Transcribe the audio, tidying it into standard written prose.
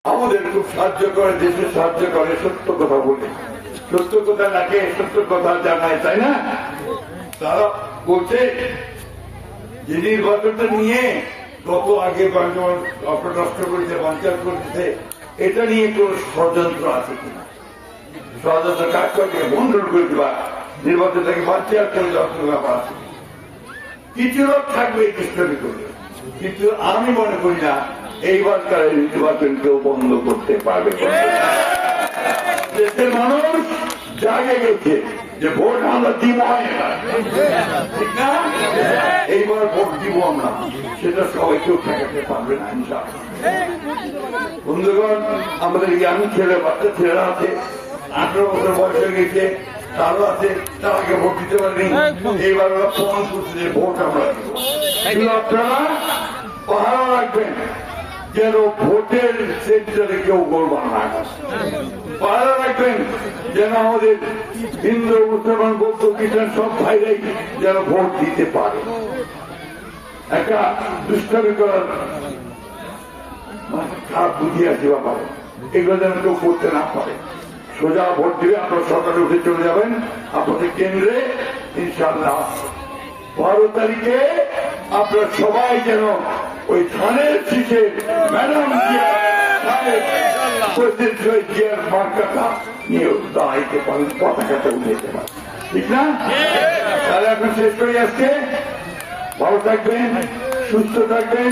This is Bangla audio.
আমাদের খুব সাহায্য করে, দেশে সাহায্য করে, সত্য কথা বলে, সত্য কথা রাখে, সত্য কথা জানায়, তাই না? তারা বলছে যে নির্বাচনটা নিয়ে গত আগে নষ্ট করেছে, বাঞ্চাল করেছে, এটা নিয়ে কোন ষড়যন্ত্র আছে কিনা, ষড়যন্ত্র কাজ করে বন্ধন করে দেওয়া, নির্বাচনটাকে বাঞ্চাল করে দেওয়ার ব্যাপার আছে। কিছু লোক থাকবে চেষ্টা করে, কিন্তু আমি মনে করি না এইবার তারা নির্বাচনকেও বন্ধ করতে পারবে। দেশের মানুষ জাগে গেছে যে ভোট আমরা দিব, ঠিক না? এইবার ভোট দিব আমরা, সেটা সবাই কেউ ঠেকাতে পারবে না ইনশাআল্লাহ। বন্ধুগণ, আমাদের ইয়াং ছেলে, বাচ্চা ছেলেরা আছে, 18 বছর বয়স হয়ে গেছে, তারও আছে, তার আগে ভোট দিতে পারেনি। এইবার ওরা প্রমাণ করছে যে ভোট আমরা দিব। আপনারা পাহারা রাখবেন যেন ভোটের সেন্টারে কেউ গোলমাল না করে। পাহারা রাখবেন যেন আমাদের হিন্দু, মুসলমান, বৌদ্ধ, খ্রিস্টান সব ভাইরাই যেন ভোট দিতে পারে। একটা দুষ্টামি করার খারাপ বুঝিয়ে আছে ব্যাপারে, এগুলো যেন কেউ করতে না পারে। সোজা ভোট দিবে, আপনার সকালে উঠে চলে যাবেন আপনাদের কেন্দ্রে, ইনশাআল্লাহ 12 তারিখে আপনারা সবাই যেন ওই ধানের শীষে ম্যাডাম জিয়ার মার্কাটা নিয়ে দাঁড়াইতে পারেন, পতাকাটা উঠাইতে পারেন, ঠিক না? তাহলে এখন শেষ করে আসছে। ভালো থাকবেন, সুস্থ থাকবেন।